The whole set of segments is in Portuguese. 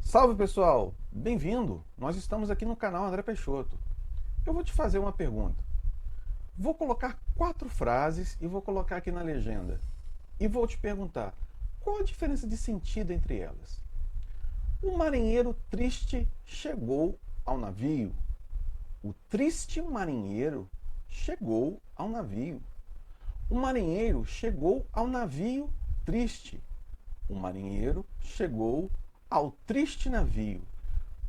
Salve pessoal, bem-vindo! Nós estamos aqui no canal André Peixoto. Eu vou te fazer uma pergunta. Vou colocar 4 frases e vou colocar aqui na legenda. E vou te perguntar, qual a diferença de sentido entre elas? O marinheiro triste chegou ao navio. O triste marinheiro chegou ao navio. O marinheiro chegou ao navio triste. O marinheiro chegou ao triste navio.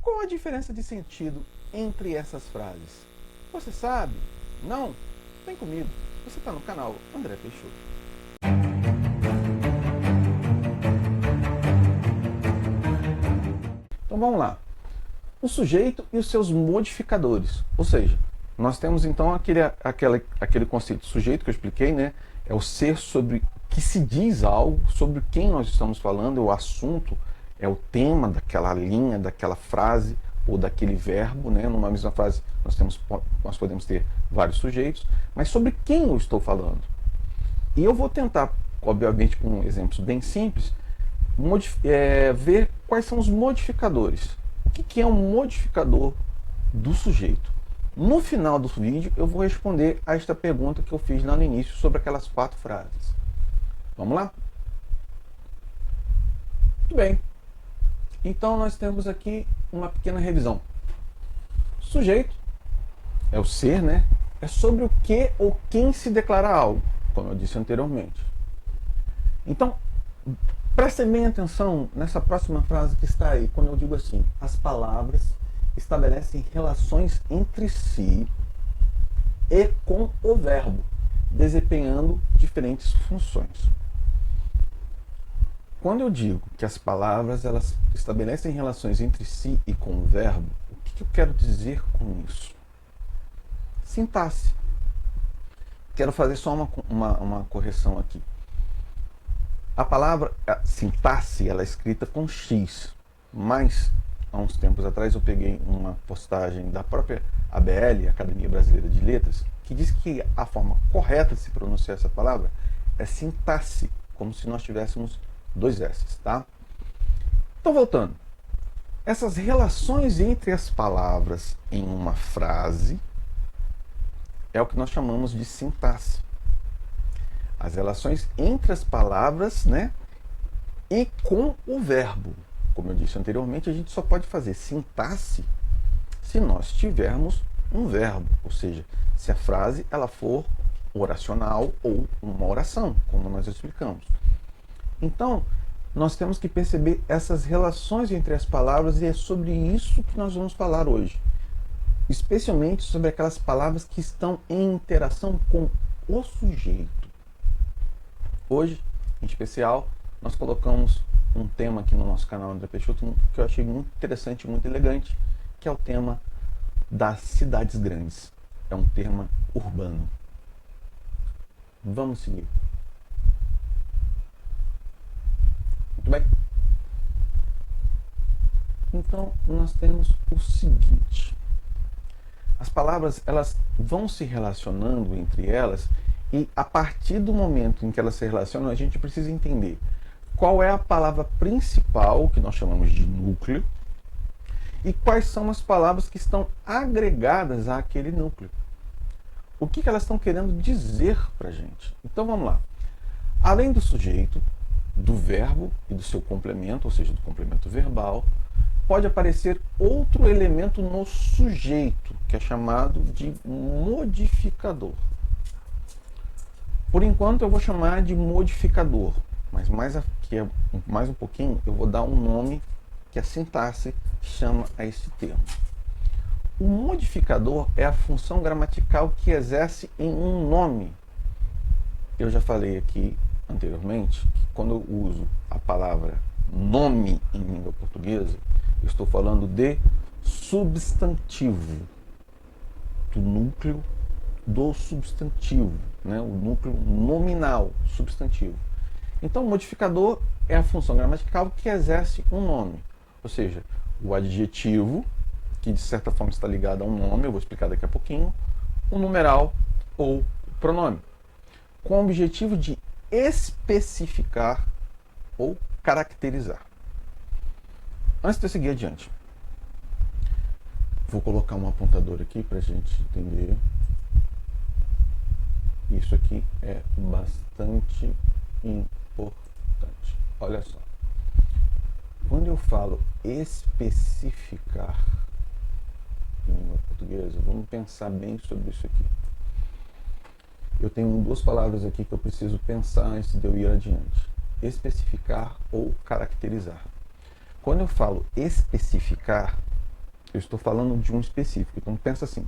Qual a diferença de sentido entre essas frases? Você sabe? Não? Vem comigo. Você está no canal André Peixoto. Então vamos lá. O sujeito e os seus modificadores. Ou seja, nós temos então aquele conceito de sujeito que eu expliquei, né? É o ser sobre que se diz algo, sobre quem nós estamos falando, é o assunto, é o tema daquela linha, daquela frase ou daquele verbo, né? Numa mesma frase nós podemos ter vários sujeitos, mas sobre quem eu estou falando. E eu vou tentar, obviamente com exemplos bem simples, ver quais são os modificadores. O que é um modificador do sujeito? No final do vídeo eu vou responder a esta pergunta que eu fiz lá no início sobre aquelas 4 frases. Vamos lá? Muito bem. Então nós temos aqui uma pequena revisão. Sujeito é o ser, né? É sobre o que ou quem se declara algo, como eu disse anteriormente. Então, prestem bem atenção nessa próxima frase que está aí, quando eu digo assim: as palavras estabelecem relações entre si e com o verbo, desempenhando diferentes funções. Quando eu digo que as palavras elas estabelecem relações entre si e com o verbo, o que eu quero dizer com isso? Sintaxe. Quero fazer só uma correção aqui. A palavra sintaxe ela é escrita com X, mas há uns tempos atrás eu peguei uma postagem da própria ABL, Academia Brasileira de Letras, que diz que a forma correta de se pronunciar essa palavra é sintaxe, como se nós tivéssemos 2 S, tá? Então, voltando. Essas relações entre as palavras em uma frase é o que nós chamamos de sintaxe. As relações entre as palavras, né, e com o verbo. Como eu disse anteriormente, a gente só pode fazer sintaxe se nós tivermos um verbo, ou seja, se a frase ela for oracional ou uma oração, como nós explicamos. Então, nós temos que perceber essas relações entre as palavras e é sobre isso que nós vamos falar hoje. Especialmente sobre aquelas palavras que estão em interação com o sujeito. Hoje, em especial, nós colocamos um tema aqui no nosso canal André Peixoto que eu achei muito interessante, muito elegante, que é o tema das cidades grandes. É um tema urbano. Vamos seguir. Muito bem? Então, nós temos o seguinte. As palavras, elas vão se relacionando entre elas e a partir do momento em que elas se relacionam, a gente precisa entender qual é a palavra principal, que nós chamamos de núcleo, e quais são as palavras que estão agregadas àquele núcleo. O que elas estão querendo dizer para a gente? Então, vamos lá. Além do sujeito, do verbo e do seu complemento, ou seja, do complemento verbal, pode aparecer outro elemento no sujeito, que é chamado de modificador. Por enquanto eu vou chamar de modificador, mas mais um pouquinho eu vou dar um nome que a sintaxe chama a esse termo. O modificador é a função gramatical que exerce em um nome. Eu já falei aqui anteriormente que quando eu uso a palavra nome em língua portuguesa, eu estou falando de substantivo, do núcleo do substantivo, né? O núcleo nominal, substantivo. Então, o modificador é a função gramatical que exerce um nome, ou seja, o adjetivo, que de certa forma está ligado a um nome, eu vou explicar daqui a pouquinho, o numeral ou o pronome, com o objetivo de especificar ou caracterizar. Antes de eu seguir adiante, vou colocar um apontador aqui para a gente entender. Isso aqui é bastante importante. Olha só. Quando eu falo especificar em língua portuguesa, vamos pensar bem sobre isso aqui. Eu tenho duas palavras aqui que eu preciso pensar antes de eu ir adiante. Especificar ou caracterizar. Quando eu falo especificar, eu estou falando de um específico. Então pensa assim.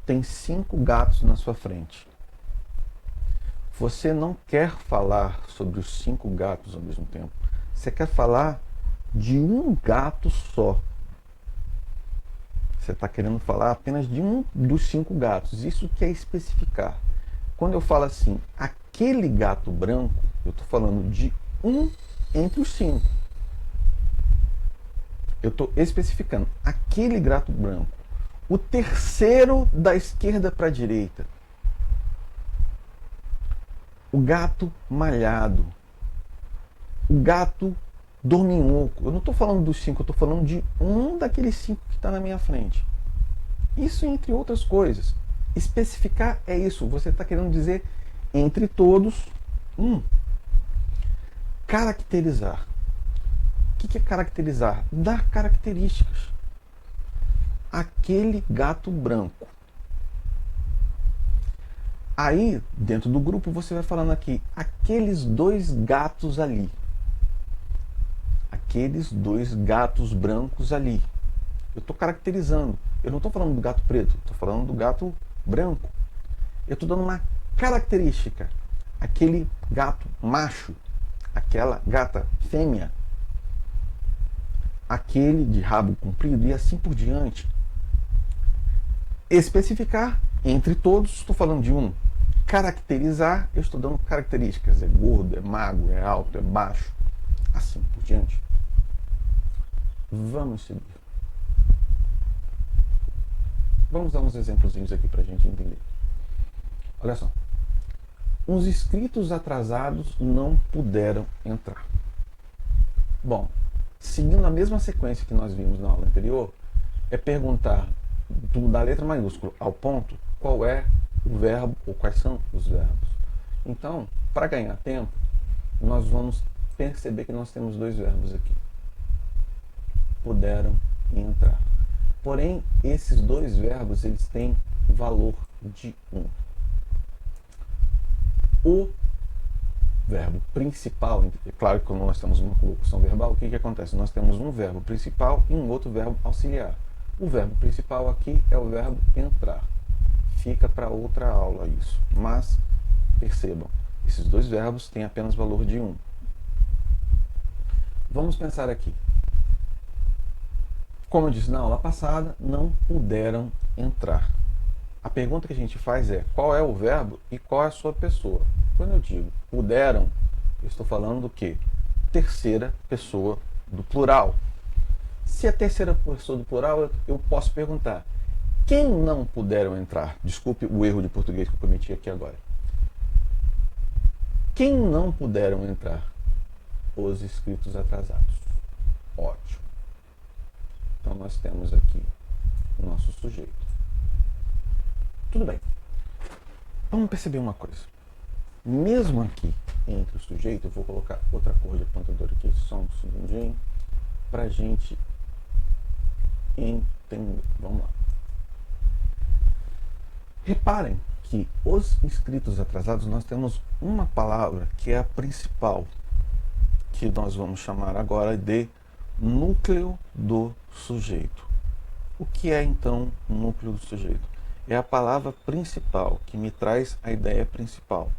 Tem 5 gatos na sua frente. Você não quer falar sobre os 5 gatos ao mesmo tempo. Você quer falar de um gato só. Você está querendo falar apenas de um dos 5 gatos. Isso que é especificar. Quando eu falo assim, aquele gato branco, eu estou falando de um entre os 5. Eu estou especificando aquele gato branco. O terceiro da esquerda para a direita. O gato malhado. O gato dorminhoco. Eu não estou falando dos 5, eu estou falando de um daqueles 5 que está na minha frente. Isso entre outras coisas. Especificar é isso. Você está querendo dizer entre todos um. Caracterizar. O que é caracterizar? Dar características. Aquele gato branco. Aí, dentro do grupo, você vai falando aqui, aqueles 2 gatos ali. Aqueles 2 gatos brancos ali. Eu estou caracterizando. Eu não estou falando do gato preto, estou falando do gato branco. Eu estou dando uma característica. Aquele gato macho. Aquela gata fêmea. Aquele de rabo comprido e assim por diante. Especificar, entre todos, estou falando de um. Caracterizar, eu estou dando características. É gordo, é magro, é alto, é baixo. Assim por diante. Vamos seguir. Vamos dar uns exemplos aqui para a gente entender. Olha só. Os inscritos atrasados não puderam entrar. Bom, seguindo a mesma sequência que nós vimos na aula anterior, é perguntar da letra maiúscula ao ponto qual é o verbo ou quais são os verbos. Então, para ganhar tempo, nós vamos perceber que nós temos 2 verbos aqui. Puderam e entrar. Porém, esses 2 verbos eles têm valor de 1. O verbo principal, é claro que quando nós temos uma locução verbal, o que acontece? Nós temos um verbo principal e um outro verbo auxiliar. O verbo principal aqui é o verbo entrar. Fica para outra aula isso. Mas, percebam, esses 2 verbos têm apenas valor de 1. Vamos pensar aqui. Como eu disse na aula passada, não puderam entrar. A pergunta que a gente faz é qual é o verbo e qual é a sua pessoa. Quando eu digo puderam, eu estou falando do quê? Terceira pessoa do plural. Se é terceira pessoa do plural, eu posso perguntar quem não puderam entrar? Desculpe o erro de português que eu cometi aqui agora. Quem não puderam entrar? Os inscritos atrasados. Ótimo. Então nós temos aqui o nosso sujeito. Tudo bem. Vamos perceber uma coisa. Mesmo aqui entre o sujeito, eu vou colocar outra cor de apontador aqui, só um segundinho, para a gente entender. Vamos lá. Reparem que os inscritos atrasados nós temos uma palavra que é a principal, que nós vamos chamar agora de núcleo do sujeito. O que é então núcleo do sujeito? É a palavra principal, que me traz a ideia principal.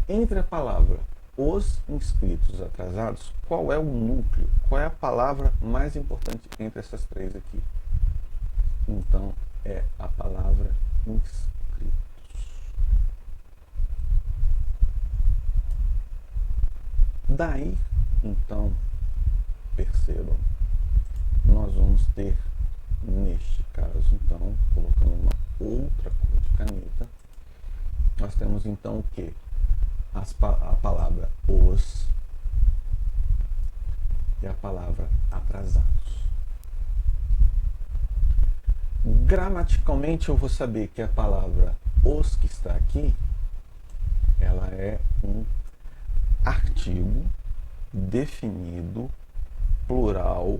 Entre a palavra os inscritos atrasados, qual é o núcleo? Qual é a palavra mais importante entre essas 3 aqui? Então, é a palavra inscritos. Daí, então, percebam, nós vamos ter, neste caso, então, colocando uma outra cor de caneta, nós temos então o que? A palavra os, é a palavra atrasados. Gramaticalmente eu vou saber que a palavra os que está aqui, ela é um artigo definido plural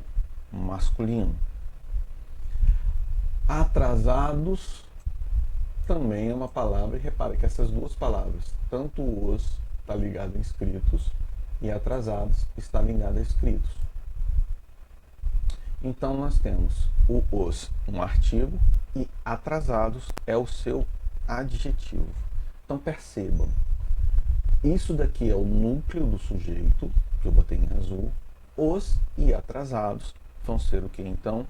masculino. Atrasados também é uma palavra, e repara que essas duas palavras, tanto os está ligado a inscritos e atrasados está ligado a escritos. Então nós temos o os, um artigo, e atrasados é o seu adjetivo. Então percebam, isso daqui é o núcleo do sujeito, que eu botei em azul. Os e atrasados vão ser o que então?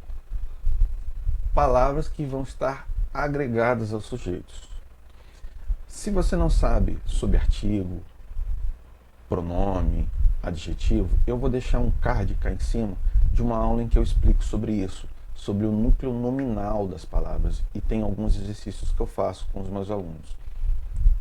Palavras que vão estar agregadas aos sujeitos. Se você não sabe sobre artigo, pronome, adjetivo, eu vou deixar um card cá em cima de uma aula em que eu explico sobre isso, sobre o núcleo nominal das palavras, e tem alguns exercícios que eu faço com os meus alunos.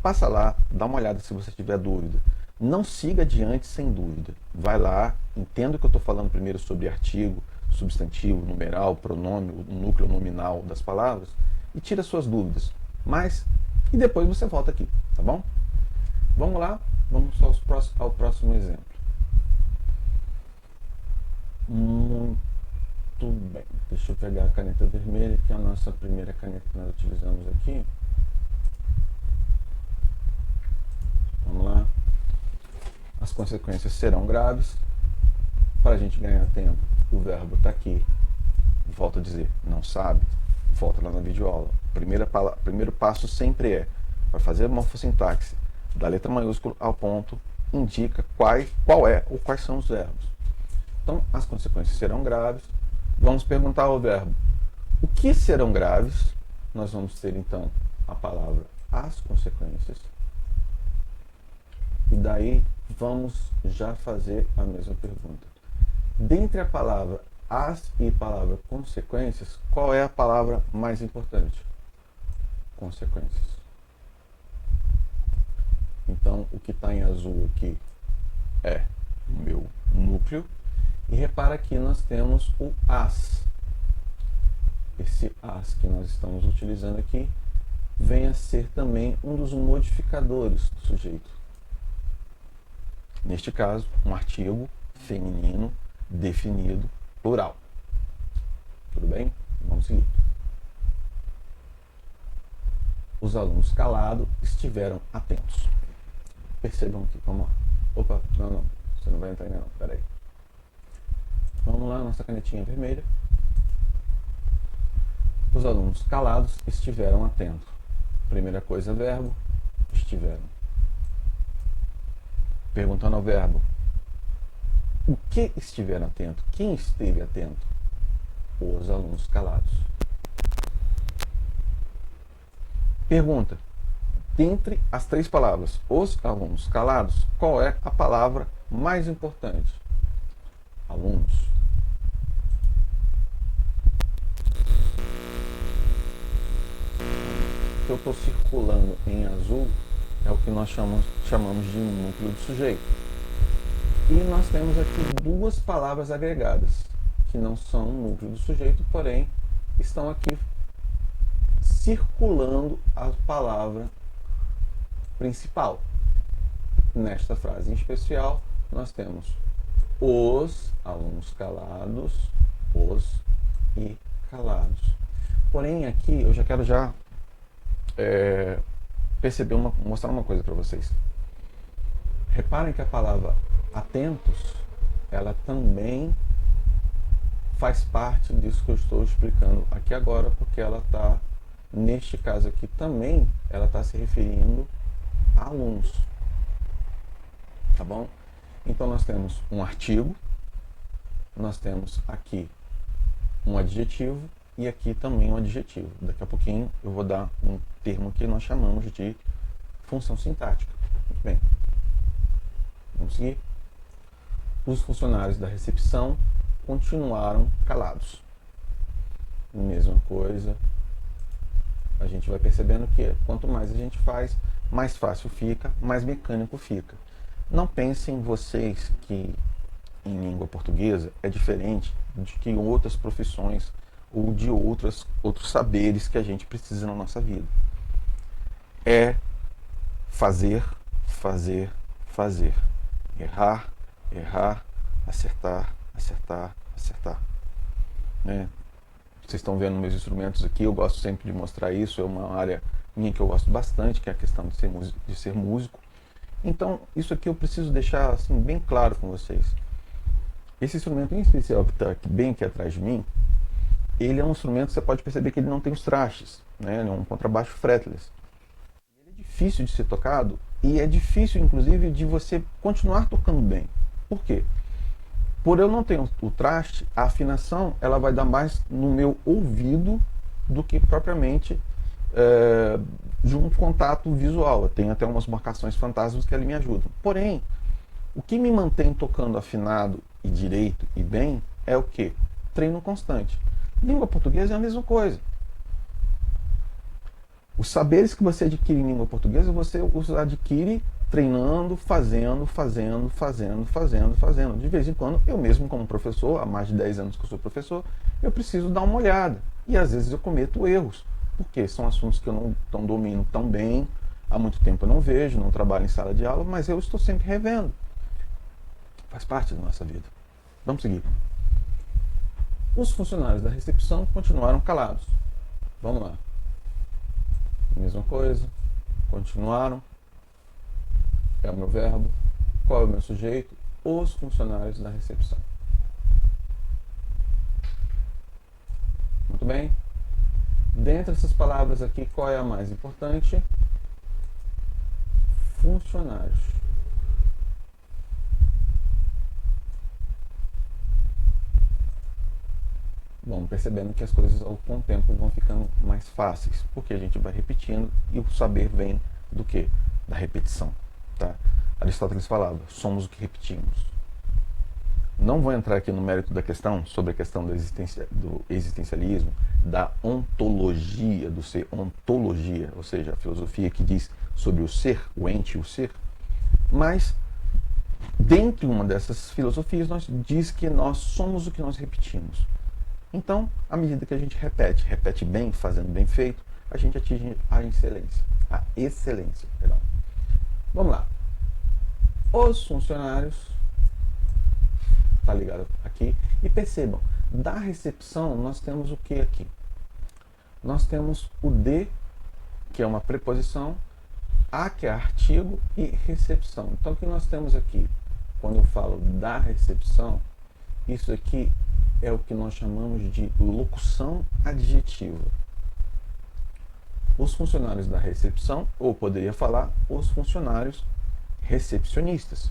Passa lá, dá uma olhada se você tiver dúvida. Não siga adiante sem dúvida. Vai lá, entenda que eu estou falando primeiro sobre artigo, substantivo, numeral, pronome, o núcleo nominal das palavras, e tira suas dúvidas. E depois você volta aqui, tá bom? Vamos lá, vamos ao próximo exemplo. Muito bem, deixa eu pegar a caneta vermelha, que é a nossa primeira caneta que nós utilizamos aqui. Vamos lá. As consequências serão graves. Para a gente ganhar tempo, o verbo está aqui. Volto a dizer, não sabe? Volta lá na videoaula. Primeiro passo sempre é, para fazer a morfossintaxe da letra maiúscula ao ponto, indica qual é ou quais são os verbos. Então, as consequências serão graves. Vamos perguntar ao verbo, o que serão graves? Nós vamos ter, então, a palavra as consequências. E daí, vamos já fazer a mesma pergunta. Dentre a palavra as e a palavra consequências, qual é a palavra mais importante? Consequências. Então, o que está em azul aqui é o meu núcleo. E repara que nós temos o as. Esse as que nós estamos utilizando aqui vem a ser também um dos modificadores do sujeito. Neste caso, um artigo feminino definido plural. Tudo bem? Vamos seguir. Os alunos calados estiveram atentos. Percebam aqui, vamos lá. Opa, não, você não vai entrar ainda não, peraí. Vamos lá, nossa canetinha vermelha. Os alunos calados estiveram atentos. Primeira coisa, verbo, estiveram. Perguntando ao verbo, o que estiveram atento? Quem esteve atento? Os alunos calados. Pergunta, dentre as três palavras, os alunos calados, qual é a palavra mais importante? Alunos. O que eu estou circulando em azul é o que nós chamamos de núcleo do sujeito. E nós temos aqui duas palavras agregadas, que não são o núcleo do sujeito, porém estão aqui circulando a palavra principal. Nesta frase em especial, nós temos os alunos calados, os e calados. Porém, aqui eu já quero mostrar uma coisa para vocês. Reparem que a palavra atentos, ela também faz parte disso que eu estou explicando aqui agora, porque ela está, neste caso aqui também, ela está se referindo a alunos. Tá bom? Então nós temos um artigo, nós temos aqui um adjetivo e aqui também um adjetivo. Daqui a pouquinho eu vou dar um termo que nós chamamos de função sintática. Muito bem. Vamos seguir. Os funcionários da recepção continuaram calados. Mesma coisa. A gente vai percebendo que quanto mais a gente faz, mais fácil fica, mais mecânico fica. Não pensem vocês que em língua portuguesa é diferente de que outras profissões ou de outros saberes que a gente precisa na nossa vida. É fazer, fazer, fazer. Errar, errar, acertar, acertar, acertar. Né? Vocês estão vendo meus instrumentos aqui, eu gosto sempre de mostrar isso, é uma área minha que eu gosto bastante, que é a questão de ser músico. Então, isso aqui eu preciso deixar assim, bem claro com vocês. Esse instrumento em especial que está bem aqui atrás de mim, ele é um instrumento, você pode perceber que ele não tem os trastes, né? Ele é um contrabaixo fretless. Ele é difícil de ser tocado e é difícil, inclusive, de você continuar tocando bem. Por quê? Por eu não ter o traste, a afinação ela vai dar mais no meu ouvido do que propriamente de um contato visual. Eu tenho até umas marcações fantasmas que ali me ajudam. Porém, o que me mantém tocando afinado e direito e bem é o quê? Treino constante. Língua portuguesa é a mesma coisa. Os saberes que você adquire em língua portuguesa, você os adquire treinando, fazendo. De vez em quando, eu mesmo como professor, há mais de 10 anos que eu sou professor, eu preciso dar uma olhada. E às vezes eu cometo erros, porque são assuntos que eu não domino tão bem, há muito tempo eu não vejo, não trabalho em sala de aula, mas eu estou sempre revendo. Faz parte da nossa vida. Vamos seguir. Os funcionários da recepção continuaram calados. Vamos lá. Mesma coisa. Continuaram. É o meu verbo. Qual é o meu sujeito? Os funcionários da recepção. Muito bem. Dentre essas palavras aqui, qual é a mais importante? Funcionários. Vamos percebendo que as coisas com o tempo vão ficando mais fáceis, porque a gente vai repetindo e o saber vem do quê? Da repetição. Tá? Aristóteles falava, somos o que repetimos. Não vou entrar aqui no mérito da questão, sobre a questão do existencialismo, da ontologia, do ser ontologia, ou seja, a filosofia que diz sobre o ser, o ente e o ser, mas dentro de uma dessas filosofias nós diz que nós somos o que nós repetimos. Então, à medida que a gente repete bem, fazendo bem feito, a gente atinge a excelência. A excelência, perdão. Vamos lá. Os funcionários, tá ligado aqui, e percebam, da recepção nós temos o que aqui? Nós temos o de, que é uma preposição, a, que é artigo, e recepção. Então, o que nós temos aqui? Quando eu falo da recepção, isso aqui é o que nós chamamos de locução adjetiva. Os funcionários da recepção, ou poderia falar os funcionários recepcionistas.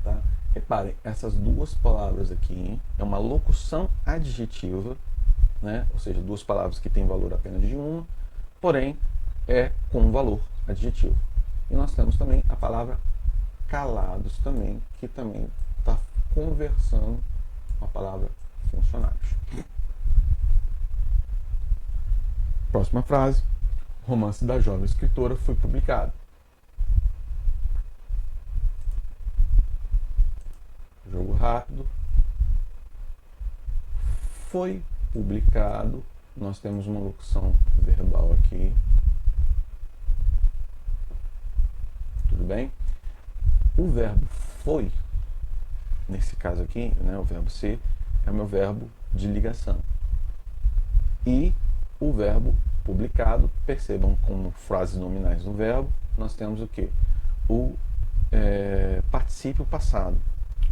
Tá? Reparem, essas duas palavras aqui, hein? É uma locução adjetiva, né? Ou seja, duas palavras que têm valor apenas de uma, porém é com valor adjetivo. E nós temos também a palavra calados também, que também está conversando com a palavra funcionários. Próxima frase. O romance da jovem escritora foi publicado. Jogo rápido. Foi publicado. Nós temos uma locução verbal aqui. Tudo bem? O verbo foi, nesse caso aqui, né, o verbo ser, é o meu verbo de ligação. E o verbo publicado, percebam como frases nominais do verbo, nós temos o quê? O particípio passado,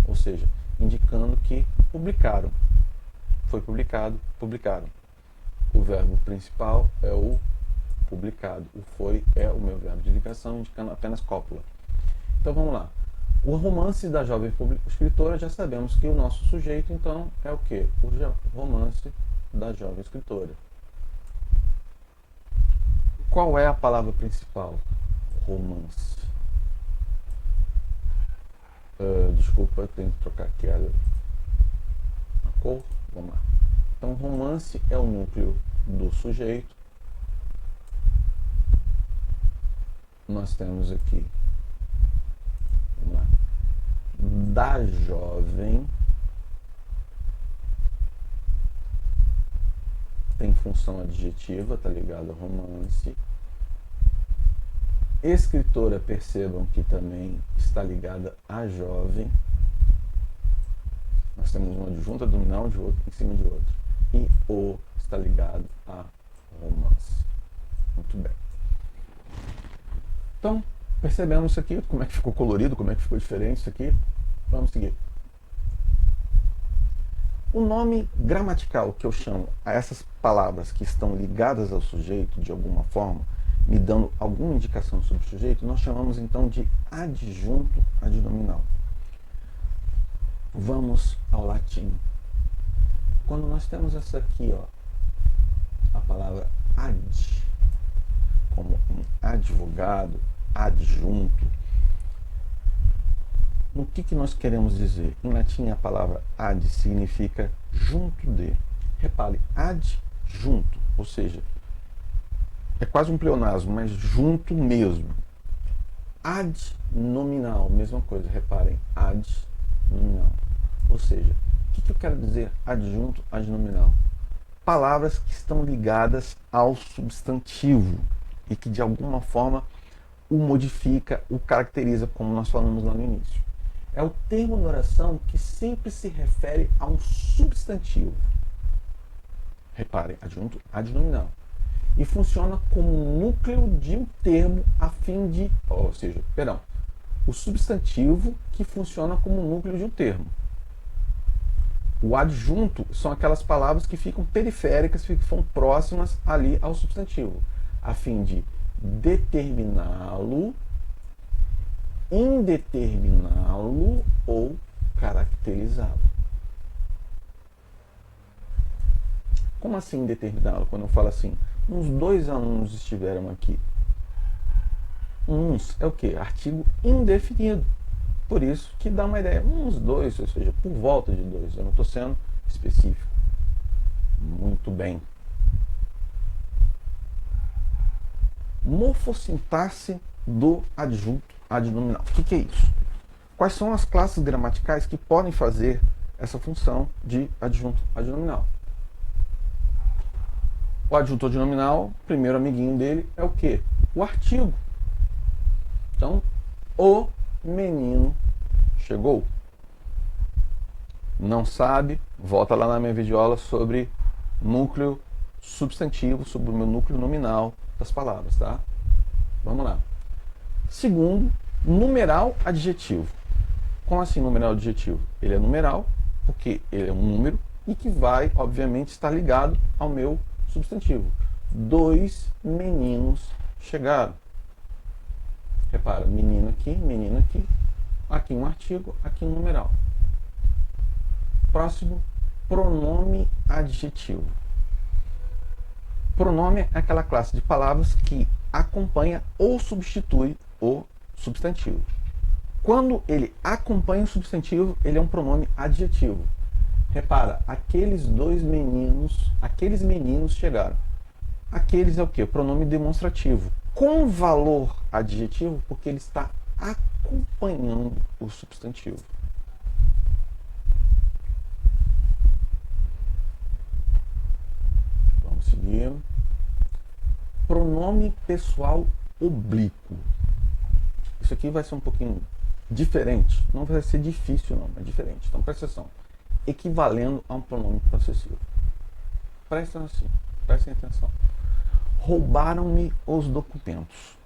ou seja, indicando que publicaram. Foi publicado, publicaram. O verbo principal é o publicado. O foi é o meu verbo de ligação, indicando apenas cópula. Então vamos lá. O romance da jovem escritora, já sabemos que o nosso sujeito, então, é o quê? O romance da jovem escritora. Qual é a palavra principal? Romance. Desculpa, eu tenho que trocar aqui a cor. Vamos lá. Então, romance é o núcleo do sujeito. Nós temos aqui, vamos lá, da jovem tem função adjetiva, tá ligado a romance. Escritora, percebam que também está ligada a jovem. Nós temos uma adjunta nominal de outro em cima de outro. E o está ligado a romance. Muito bem. Então, percebemos isso aqui, como é que ficou colorido, como é que ficou diferente isso aqui. Vamos seguir. O nome gramatical que eu chamo a essas palavras que estão ligadas ao sujeito de alguma forma, me dando alguma indicação sobre o sujeito, nós chamamos então de adjunto adnominal. Vamos ao latim. Quando nós temos essa aqui, ó, a palavra ad, como um advogado, adjunto, no que nós queremos dizer? Em latim a palavra ad significa junto de. Repare, adjunto, ou seja, é quase um pleonasmo, mas junto mesmo. Adnominal, mesma coisa, reparem, adnominal. Ou seja, o que eu quero dizer adjunto adnominal? Palavras que estão ligadas ao substantivo e que de alguma forma o modifica, o caracteriza, como nós falamos lá no início. É o termo na oração que sempre se refere a um substantivo. Reparem, adjunto adnominal. E funciona como núcleo de um termo a fim de... Ou seja, o substantivo que funciona como núcleo de um termo. O adjunto são aquelas palavras que ficam periféricas, que ficam próximas ali ao substantivo, a fim de determiná-lo, indeterminá-lo ou caracterizá-lo. Como assim indeterminá-lo? Quando eu falo assim, uns 2 alunos estiveram aqui. Uns é o quê? Artigo indefinido. Por isso que dá uma ideia, uns 2, ou seja, por volta de 2. Eu não estou sendo específico. Muito bem. Morfossintaxe do adjunto adnominal. O que é isso? Quais são as classes gramaticais que podem fazer essa função de adjunto adnominal? O adjunto adnominal, primeiro amiguinho dele, é o quê? O artigo. Então, o menino chegou. Não sabe? Volta lá na minha videoaula sobre núcleo substantivo, sobre o meu núcleo nominal das palavras, tá? Vamos lá. Segundo, numeral adjetivo. Como assim numeral adjetivo? Ele é numeral porque ele é um número e que vai, obviamente, estar ligado ao meu substantivo. 2 meninos chegaram. Repara, menino aqui, aqui um artigo, aqui um numeral. Próximo, pronome adjetivo. Pronome é aquela classe de palavras que acompanha ou substitui o substantivo. Quando ele acompanha o substantivo, ele é um pronome adjetivo. Repara, aqueles meninos chegaram. Aqueles é o quê? Pronome demonstrativo. Com valor adjetivo, porque ele está acompanhando o substantivo. Vamos seguir. Pronome pessoal oblíquo. Isso aqui vai ser um pouquinho diferente. Não vai ser difícil, não, é diferente. Então presta atenção. Equivalendo a um pronome possessivo. Prestem atenção. Roubaram-me os documentos.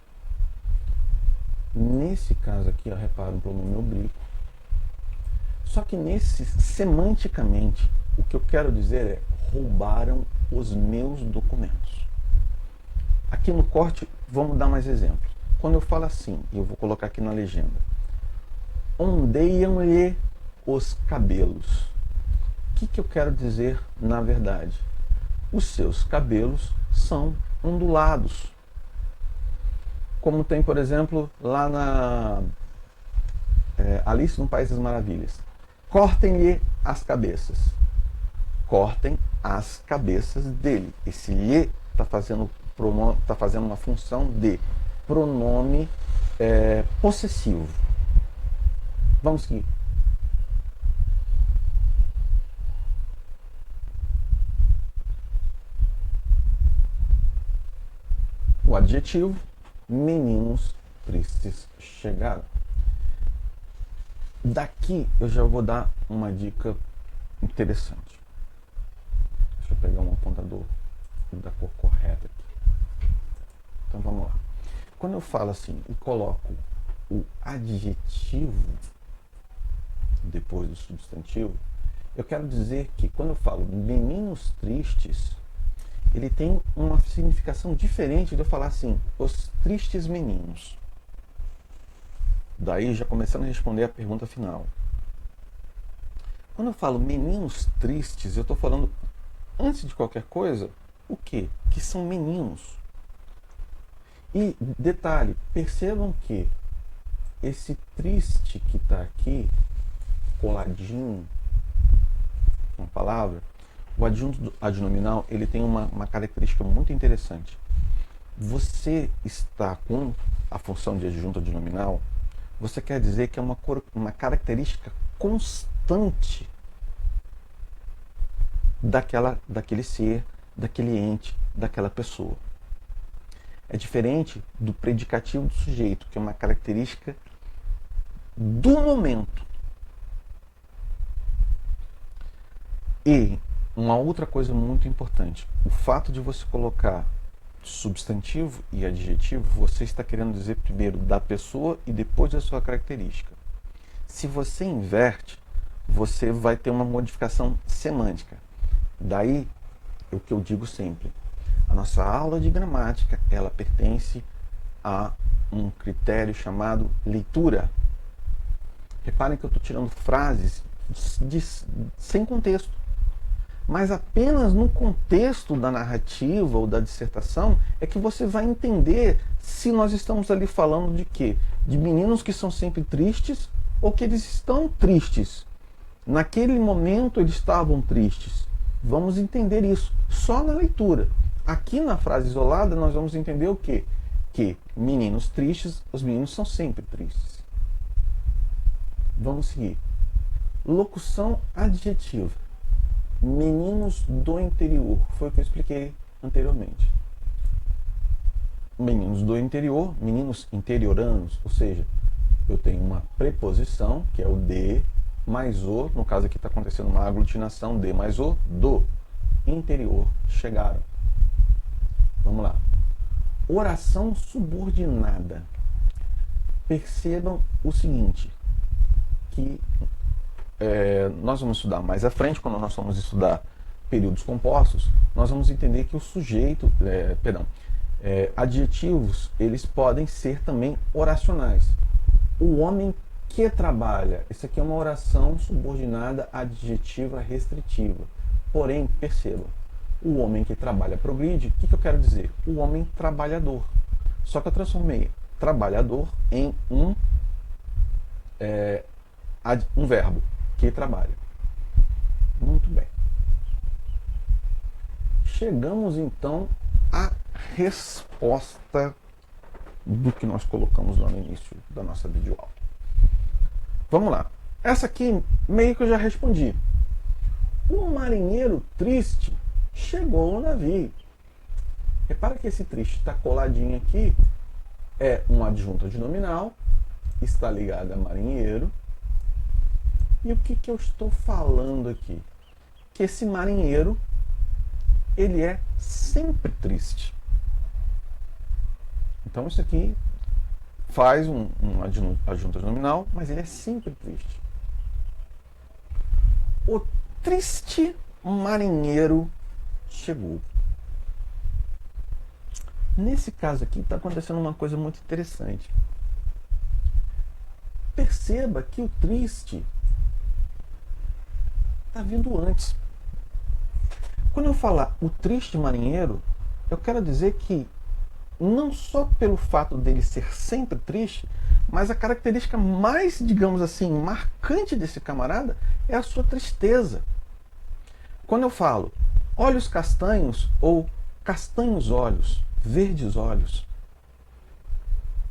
Nesse caso aqui, ó, repara um pronome oblíquo. Só que semanticamente, o que eu quero dizer é roubaram os meus documentos. Aqui no corte, vamos dar mais exemplos. Quando eu falo assim, e eu vou colocar aqui na legenda, ondeiam-lhe os cabelos. O que eu quero dizer na verdade? Os seus cabelos são ondulados. Como tem, por exemplo, lá na Alice no País das Maravilhas. Cortem-lhe as cabeças. Cortem as cabeças dele. Esse lhe está fazendo uma função de pronome possessivo. Vamos seguir. o adjetivo, meninos tristes chegaram. Daqui eu já vou dar uma dica interessante. Deixa eu pegar um apontador da cor correta aqui. Então vamos lá. Quando eu falo assim e coloco o adjetivo depois do substantivo, eu quero dizer que quando eu falo meninos tristes, ele tem uma significação diferente de eu falar assim, os tristes meninos. Daí já começando a responder a pergunta final. Quando eu falo meninos tristes, eu estou falando, antes de qualquer coisa, o quê? Que são meninos. E detalhe, percebam que esse triste que está aqui, coladinho, uma palavra, o adjunto adnominal, ele tem uma característica muito interessante. Você está com a função de adjunto adnominal, você quer dizer que é uma característica constante daquele ser, daquele ente, daquela pessoa. É diferente do predicativo do sujeito, que é uma característica do momento. E uma outra coisa muito importante, o fato de você colocar substantivo e adjetivo, você está querendo dizer primeiro da pessoa e depois da sua característica. Se você inverte, você vai ter uma modificação semântica. Daí, o que eu digo sempre, a nossa aula de gramática, ela pertence a um critério chamado leitura. Reparem que eu estou tirando frases sem contexto. Mas apenas no contexto da narrativa ou da dissertação é que você vai entender se nós estamos ali falando de quê? De meninos que são sempre tristes ou que eles estão tristes. Naquele momento eles estavam tristes. Vamos entender isso só na leitura. Aqui na frase isolada nós vamos entender o quê? Que meninos tristes, os meninos são sempre tristes. Vamos seguir. Locução adjetiva. Meninos do interior, foi o que eu expliquei anteriormente. Meninos do interior, meninos interioranos, ou seja, eu tenho uma preposição, que é o de, mais o, no caso aqui está acontecendo uma aglutinação, de mais o, do interior chegaram. Vamos lá. Oração subordinada. Percebam o seguinte, que nós vamos estudar mais à frente, quando nós vamos estudar períodos compostos, nós vamos entender que o sujeito, adjetivos, eles podem ser também oracionais. O homem que trabalha, isso aqui é uma oração subordinada adjetiva restritiva. Porém, percebam, o homem que trabalha progride, o que eu quero dizer? O homem trabalhador. Só que eu transformei trabalhador em um verbo. Que trabalha. Muito bem. Chegamos então à resposta do que nós colocamos lá no início da nossa videoaula. Vamos lá. Essa aqui meio que eu já respondi. Um marinheiro triste chegou ao navio. Repara que esse triste está coladinho aqui. É um adjunto adnominal. Está ligado a marinheiro. E o que eu estou falando aqui? Que esse marinheiro, ele é sempre triste. Então isso aqui faz um adjunto nominal, mas ele é sempre triste. O triste marinheiro chegou. Nesse caso aqui está acontecendo uma coisa muito interessante. Perceba que o triste está vindo antes. Quando eu falar o triste marinheiro, eu quero dizer que não só pelo fato dele ser sempre triste, mas a característica mais, digamos assim, marcante desse camarada é a sua tristeza. Quando eu falo olhos castanhos ou castanhos olhos, verdes olhos,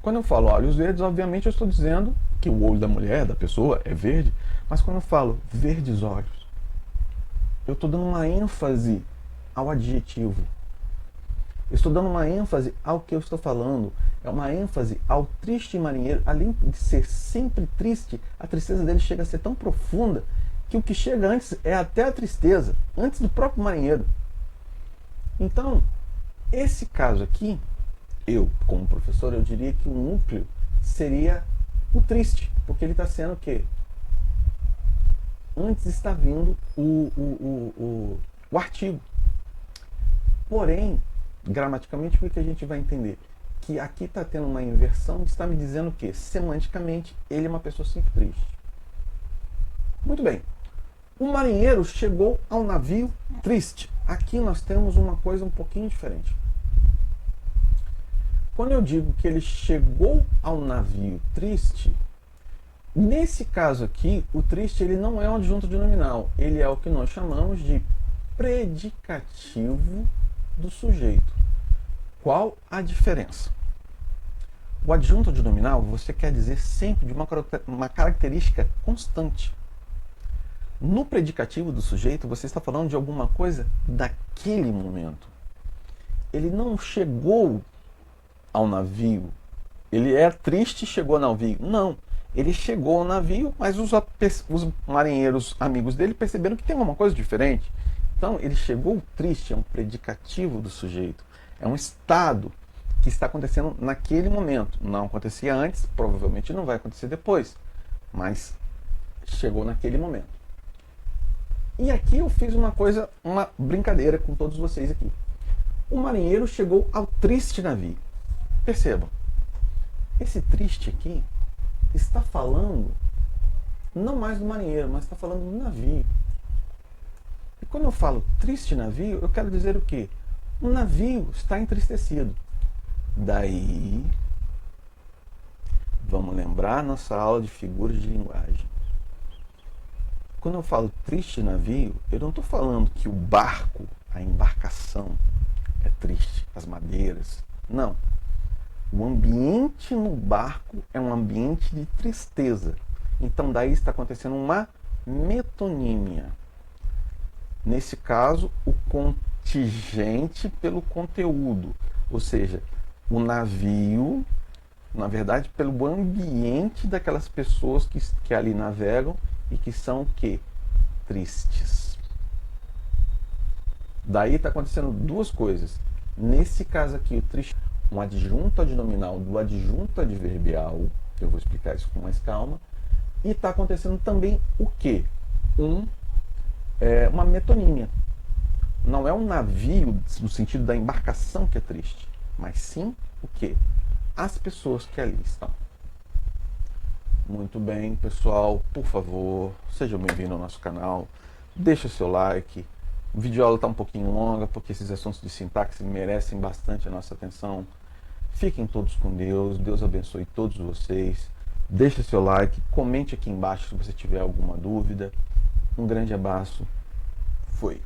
quando eu falo olhos verdes, obviamente eu estou dizendo que o olho da mulher, da pessoa, é verde, mas quando eu falo verdes olhos, eu estou dando uma ênfase ao adjetivo. Eu estou dando uma ênfase ao que eu estou falando. É uma ênfase ao triste marinheiro. Além de ser sempre triste, a tristeza dele chega a ser tão profunda que o que chega antes é até a tristeza, antes do próprio marinheiro. Então, esse caso aqui, eu, como professor, eu diria que o núcleo seria o triste, porque ele está sendo o quê? Antes está vindo o artigo. Porém, gramaticalmente, o que a gente vai entender? Que aqui está tendo uma inversão e está me dizendo que, semanticamente, ele é uma pessoa sempre triste. Muito bem. O marinheiro chegou ao navio triste. Aqui nós temos uma coisa um pouquinho diferente. Quando eu digo que ele chegou ao navio triste, nesse caso aqui, o triste ele não é um adjunto de nominal. Ele é o que nós chamamos de predicativo do sujeito. Qual a diferença? O adjunto de nominal você quer dizer sempre de uma característica constante. No predicativo do sujeito, você está falando de alguma coisa daquele momento. Ele não chegou ao navio. Ele é triste e chegou ao navio. Não. Ele chegou ao navio, mas os marinheiros amigos dele perceberam que tem alguma coisa diferente. Então, ele chegou triste, é um predicativo do sujeito. É um estado que está acontecendo naquele momento. Não acontecia antes, provavelmente não vai acontecer depois. Mas chegou naquele momento. E aqui eu fiz uma brincadeira com todos vocês aqui. O marinheiro chegou ao triste navio. Percebam, esse triste aqui está falando não mais do marinheiro, mas está falando do navio. E quando eu falo triste navio, eu quero dizer o quê? O navio está entristecido. Daí, vamos lembrar nossa aula de figuras de linguagem. Quando eu falo triste navio, eu não estou falando que o barco, a embarcação, é triste, as madeiras. Não. O ambiente no barco é um ambiente de tristeza. Então daí está acontecendo uma metonímia. Nesse caso, o contingente pelo conteúdo. Ou seja, o navio, na verdade, pelo ambiente daquelas pessoas que ali navegam e que são o quê? Tristes. Daí está acontecendo duas coisas. Nesse caso aqui, o triste, um adjunto adnominal do adjunto adverbial, eu vou explicar isso com mais calma, e está acontecendo também o quê? Uma metonímia. Não é um navio no sentido da embarcação que é triste, mas sim o quê? As pessoas que ali estão. Muito bem, pessoal, por favor, sejam bem-vindos ao nosso canal, deixa seu like. O videoaula está um pouquinho longa, porque esses assuntos de sintaxe merecem bastante a nossa atenção. Fiquem todos com Deus, Deus abençoe todos vocês. Deixe seu like, comente aqui embaixo se você tiver alguma dúvida. Um grande abraço, fui!